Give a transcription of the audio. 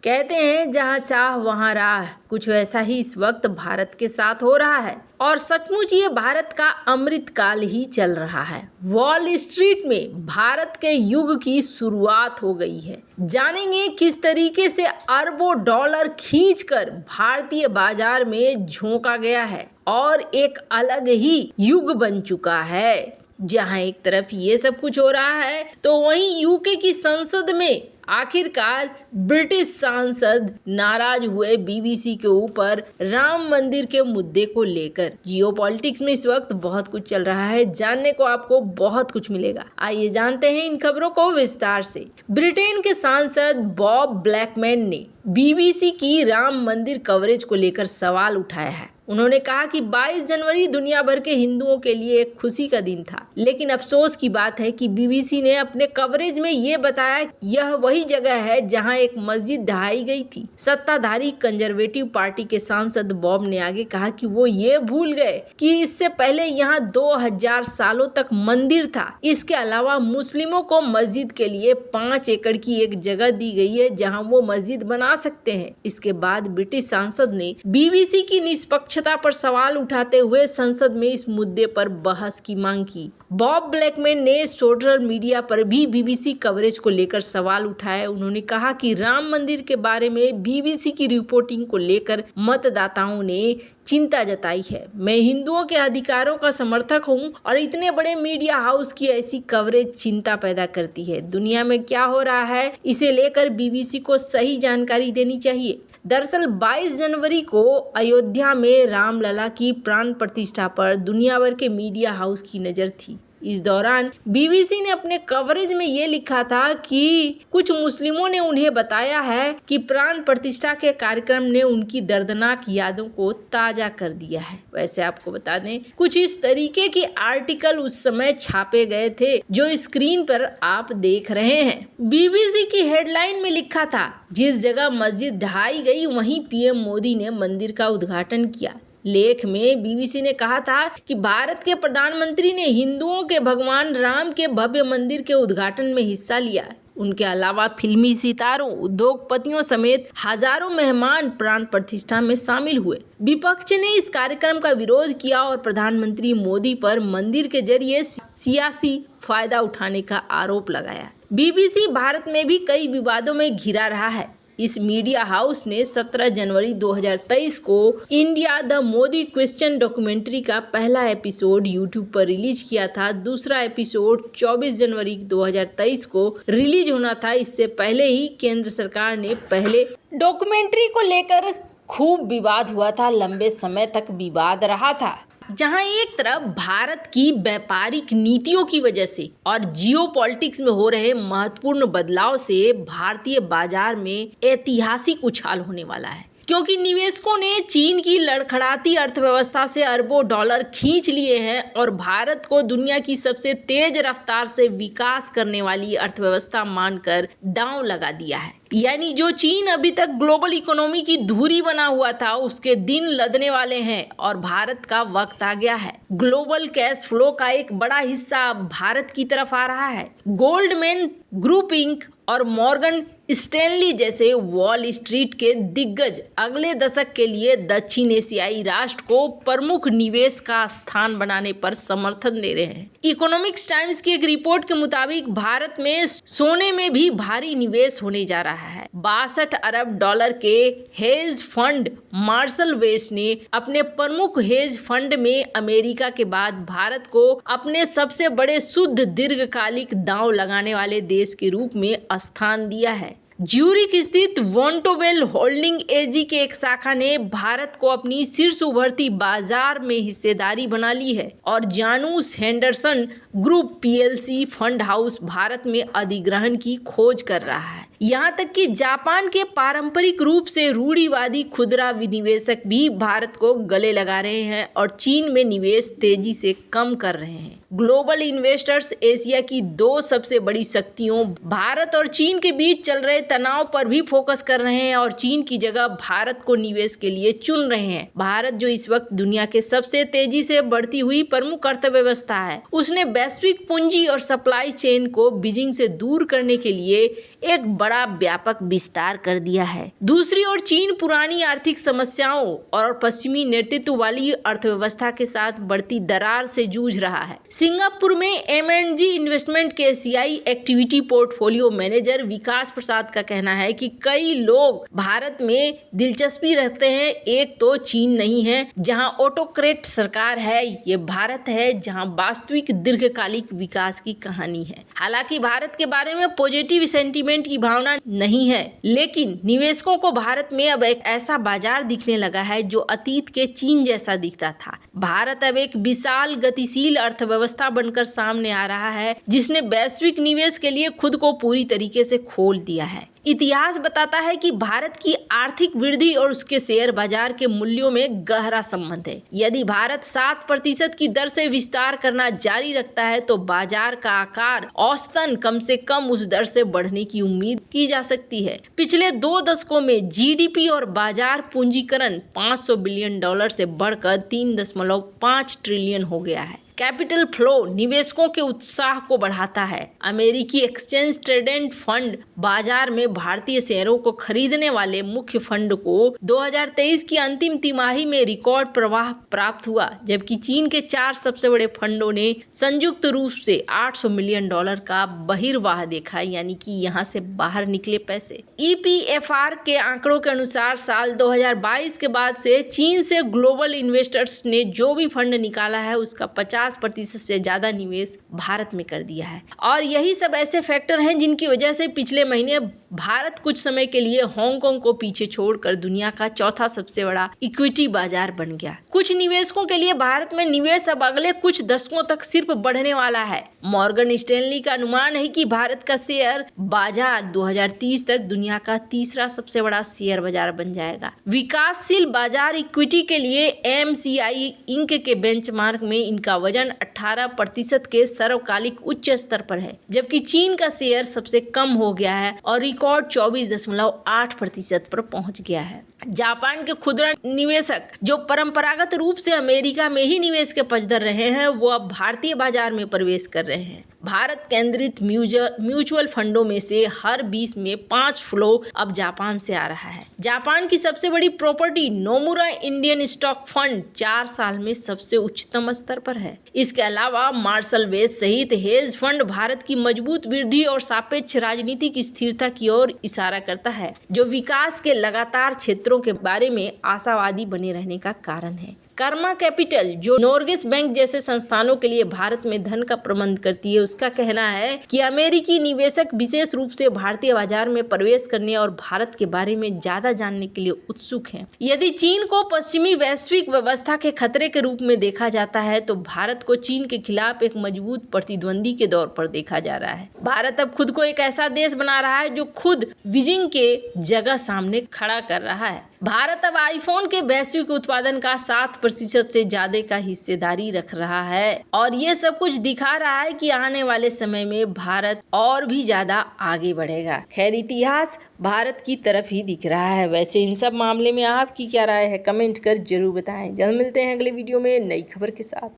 कहते हैं जहाँ चाह वहाँ राह, कुछ वैसा ही इस वक्त भारत के साथ हो रहा है और सचमुच ये भारत का अमृत काल ही चल रहा है। वॉल स्ट्रीट में भारत के युग की शुरुआत हो गई है। जानेंगे किस तरीके से अरबों डॉलर खींचकर भारतीय बाजार में झोंका गया है और एक अलग ही युग बन चुका है। जहां एक तरफ ये सब कुछ हो रहा है तो वहीं यूके की संसद में आखिरकार ब्रिटिश सांसद नाराज हुए बीबीसी के ऊपर राम मंदिर के मुद्दे को लेकर। जियोपॉलिटिक्स में इस वक्त बहुत कुछ चल रहा है, जानने को आपको बहुत कुछ मिलेगा। आइए जानते हैं इन खबरों को विस्तार से। ब्रिटेन के सांसद बॉब ब्लैकमैन ने बीबीसी की राम मंदिर कवरेज को लेकर सवाल उठाया है। उन्होंने कहा कि 22 जनवरी दुनिया भर के हिंदुओं के लिए एक खुशी का दिन था, लेकिन अफसोस की बात है कि बीबीसी ने अपने कवरेज में ये बताया यह वही जगह है जहां एक मस्जिद ढहाई गई थी। सत्ताधारी कंजर्वेटिव पार्टी के सांसद बॉब ने आगे कहा कि वो ये भूल गए कि इससे पहले यहाँ 2000 सालों तक मंदिर था। इसके अलावा मुस्लिमों को मस्जिद के लिए 5 एकड़ की एक जगह दी गई है जहाँ वो मस्जिद बना सकते हैं। इसके बाद ब्रिटिश सांसद ने बीबीसी की निष्पक्ष पर सवाल उठाते हुए संसद में इस मुद्दे पर बहस की मांग की। बॉब ब्लैकमैन ने सोशल मीडिया पर भी बीबीसी कवरेज को लेकर सवाल उठाए। उन्होंने कहा कि राम मंदिर के बारे में बीबीसी की रिपोर्टिंग को लेकर मतदाताओं ने चिंता जताई है। मैं हिंदुओं के अधिकारों का समर्थक हूं और इतने बड़े मीडिया हाउस की ऐसी कवरेज चिंता पैदा करती है। दुनिया में क्या हो रहा है इसे लेकर बीबीसी को सही जानकारी देनी चाहिए। दरअसल 22 जनवरी को अयोध्या में रामलला की प्राण प्रतिष्ठा पर दुनिया भर के मीडिया हाउस की नज़र थी। इस दौरान बीबीसी ने अपने कवरेज में ये लिखा था कि कुछ मुस्लिमों ने उन्हें बताया है कि प्राण प्रतिष्ठा के कार्यक्रम ने उनकी दर्दनाक यादों को ताजा कर दिया है। वैसे आपको बता दें कुछ इस तरीके की आर्टिकल उस समय छापे गए थे जो स्क्रीन पर आप देख रहे हैं। बीबीसी की हेडलाइन में लिखा था, जिस जगह मस्जिद ढहाई गई वहीं पीएम मोदी ने मंदिर का उद्घाटन किया। लेख में बीबीसी ने कहा था कि भारत के प्रधानमंत्री ने हिंदुओं के भगवान राम के भव्य मंदिर के उद्घाटन में हिस्सा लिया। उनके अलावा फिल्मी सितारों, उद्योगपतियों समेत हजारों मेहमान प्राण प्रतिष्ठा में शामिल हुए। विपक्ष ने इस कार्यक्रम का विरोध किया और प्रधानमंत्री मोदी पर मंदिर के जरिए सियासी फायदा उठाने का आरोप लगाया। बीबीसी भारत में भी कई विवादों में घिरा रहा है। इस मीडिया हाउस ने 17 जनवरी 2023 को India the Modi question documentary का पहला एपिसोड यूट्यूब पर रिलीज किया था। दूसरा एपिसोड 24 जनवरी 2023 को रिलीज होना था। इससे पहले ही केंद्र सरकार ने पहले डॉक्यूमेंट्री को लेकर खूब विवाद हुआ था, लंबे समय तक विवाद रहा था। जहां एक तरफ भारत की व्यापारिक नीतियों की वजह से और जियोपॉलिटिक्स में हो रहे महत्वपूर्ण बदलाव से भारतीय बाजार में ऐतिहासिक उछाल होने वाला है, क्योंकि निवेशकों ने चीन की लड़खड़ाती अर्थव्यवस्था से अरबों डॉलर खींच लिए हैं और भारत को दुनिया की सबसे तेज रफ्तार से विकास करने वाली अर्थव्यवस्था मानकर दांव लगा दिया है। यानी जो चीन अभी तक ग्लोबल इकोनॉमी की धुरी बना हुआ था उसके दिन लदने वाले हैं और भारत का वक्त आ गया है। ग्लोबल कैश फ्लो का एक बड़ा हिस्सा भारत की तरफ आ रहा है। गोल्डमैन ग्रुप इंक और मॉर्गन स्टैनली जैसे वॉल स्ट्रीट के दिग्गज अगले दशक के लिए दक्षिण एशियाई राष्ट्र को प्रमुख निवेश का स्थान बनाने पर समर्थन दे रहे हैं। इकोनॉमिक्स टाइम्स की एक रिपोर्ट के मुताबिक भारत में सोने में भी भारी निवेश होने जा रहा है। 62 अरब डॉलर के हेज फंड मार्शल वेस ने अपने प्रमुख हेज फंड में अमेरिका के बाद भारत को अपने सबसे बड़े शुद्ध दीर्घकालिक दांव लगाने वाले देश के रूप में स्थान दिया है। ज्यूरिक स्थित वोंटोवेल होल्डिंग एजी के एक शाखा ने भारत को अपनी शीर्ष उभरती बाजार में हिस्सेदारी बना ली है और Janus Henderson group PLC fund house Bharat में अधिग्रहण की खोज कर रहा है। यहाँ तक कि जापान के पारंपरिक रूप से रूढ़िवादी खुदरा विनिवेशक भी भारत को गले लगा रहे हैं और चीन में निवेश तेजी से कम कर रहे हैं। ग्लोबल इन्वेस्टर्स एशिया की दो सबसे बड़ी शक्तियों भारत और चीन के बीच चल रहे तनाव पर भी फोकस कर रहे हैं और चीन की जगह भारत को निवेश के लिए चुन रहे हैं। भारत जो इस वक्त दुनिया के सबसे तेजी से बढ़ती हुई प्रमुख अर्थव्यवस्था है, उसने वैश्विक पूंजी और सप्लाई चेन को बीजिंग से दूर करने के लिए एक बड़ा व्यापक विस्तार कर दिया है। दूसरी ओर चीन पुरानी आर्थिक समस्याओं और पश्चिमी नेतृत्व वाली अर्थव्यवस्था के साथ बढ़ती दरार से जूझ रहा है। सिंगापुर में M&G इन्वेस्टमेंट के एशियाई एक्टिविटी पोर्टफोलियो मैनेजर विकास प्रसाद का कहना है कि कई लोग भारत में दिलचस्पी रखते हैं। एक तो चीन नहीं है जहां ऑटोक्रेट सरकार है, ये भारत है जहां वास्तविक दीर्घकालिक विकास की कहानी है। हालांकि भारत के बारे में पॉजिटिव सेंटीमेंट की भावना नहीं है, लेकिन निवेशकों को भारत में अब एक ऐसा बाजार दिखने लगा है जो अतीत के चीन जैसा दिखता था। भारत अब एक विशाल गतिशील अर्थव्यवस्था बनकर सामने आ रहा है जिसने वैश्विक निवेश के लिए खुद को पूरी तरीके से खोल दिया है। इतिहास बताता है कि भारत की आर्थिक वृद्धि और उसके शेयर बाजार के मूल्यों में गहरा संबंध है। यदि भारत 7% की दर से विस्तार करना जारी रखता है तो बाजार का आकार औसतन कम से कम उस दर से बढ़ने की उम्मीद की जा सकती है। पिछले 2 दशकों में जीडीपी और बाजार पूंजीकरण $500 बिलियन से बढ़कर 3.5 ट्रिलियन हो गया है। कैपिटल फ्लो निवेशकों के उत्साह को बढ़ाता है। अमेरिकी एक्सचेंज ट्रेडेड फंड बाजार में भारतीय शेयरों को खरीदने वाले मुख्य फंड को 2023 की अंतिम तिमाही में रिकॉर्ड प्रवाह प्राप्त हुआ, जबकि चीन के 4 सबसे बड़े फंडों ने संयुक्त रूप से $800 मिलियन का बहिर्वाह देखा, यानी कि यहां से बाहर निकले पैसे। EPFR के आंकड़ों के अनुसार साल 2022 के बाद से चीन से ग्लोबल इन्वेस्टर्स ने जो भी फंड निकाला है उसका 50% से ज्यादा निवेश भारत में कर दिया है। और यही सब ऐसे फैक्टर हैं जिनकी वजह से पिछले महीने भारत कुछ समय के लिए हांगकांग को पीछे छोड़कर दुनिया का चौथा सबसे बड़ा इक्विटी बाजार बन गया। कुछ निवेशकों के लिए भारत में निवेश अब अगले कुछ दशकों तक सिर्फ बढ़ने वाला है। मॉर्गन स्टैनली का अनुमान है कि भारत का शेयर बाजार 2030 तक दुनिया का तीसरा सबसे बड़ा शेयर बाजार बन जाएगा। विकासशील बाजार इक्विटी के लिए MSCI इंक के बेंचमार्क में इनका वजन 18% के सर्वकालिक उच्च स्तर पर है, जबकि चीन का शेयर सबसे कम हो गया है और रिकॉर्ड 24.8% पर पहुंच गया है। जापान के खुदरा निवेशक जो परंपरागत रूप से अमेरिका में ही निवेश के पक्षधर रहे हैं, वो अब भारतीय बाजार में प्रवेश कर रहे हैं। भारत केंद्रित म्यूचुअल फंडों में से हर 20 में 5 फ्लो अब जापान से आ रहा है। जापान की सबसे बड़ी property Nomura Indian stock fund 4 साल में सबसे उच्चतम स्तर पर है। इसके अलावा मार्शल वेस सहित हेज फंड भारत की मजबूत वृद्धि और सापेक्ष राजनीतिक स्थिरता की ओर इशारा करता है, जो विकास के लगातार क्षेत्रों के बारे में आशावादी बने रहने का कारण है। कर्मा कैपिटल जो नॉर्गेस बैंक जैसे संस्थानों के लिए भारत में धन का प्रबंध करती है, उसका कहना है कि अमेरिकी निवेशक विशेष रूप से भारतीय बाजार में प्रवेश करने और भारत के बारे में ज्यादा जानने के लिए उत्सुक हैं। यदि चीन को पश्चिमी वैश्विक व्यवस्था के खतरे के रूप में देखा जाता है तो भारत को चीन के खिलाफ एक मजबूत प्रतिद्वंदी के तौर पर देखा जा रहा है। भारत अब खुद को एक ऐसा देश बना रहा है जो खुद बीजिंग के जगह सामने खड़ा कर रहा है। भारत अब आईफोन के वैश्विक उत्पादन का 7% से ज्यादा का हिस्सेदारी रख रहा है और ये सब कुछ दिखा रहा है कि आने वाले समय में भारत और भी ज्यादा आगे बढ़ेगा। खैर, इतिहास भारत की तरफ ही दिख रहा है। वैसे इन सब मामले में आपकी क्या राय है, कमेंट कर जरूर बताएं। जल्द मिलते हैं अगले वीडियो में नई खबर के साथ।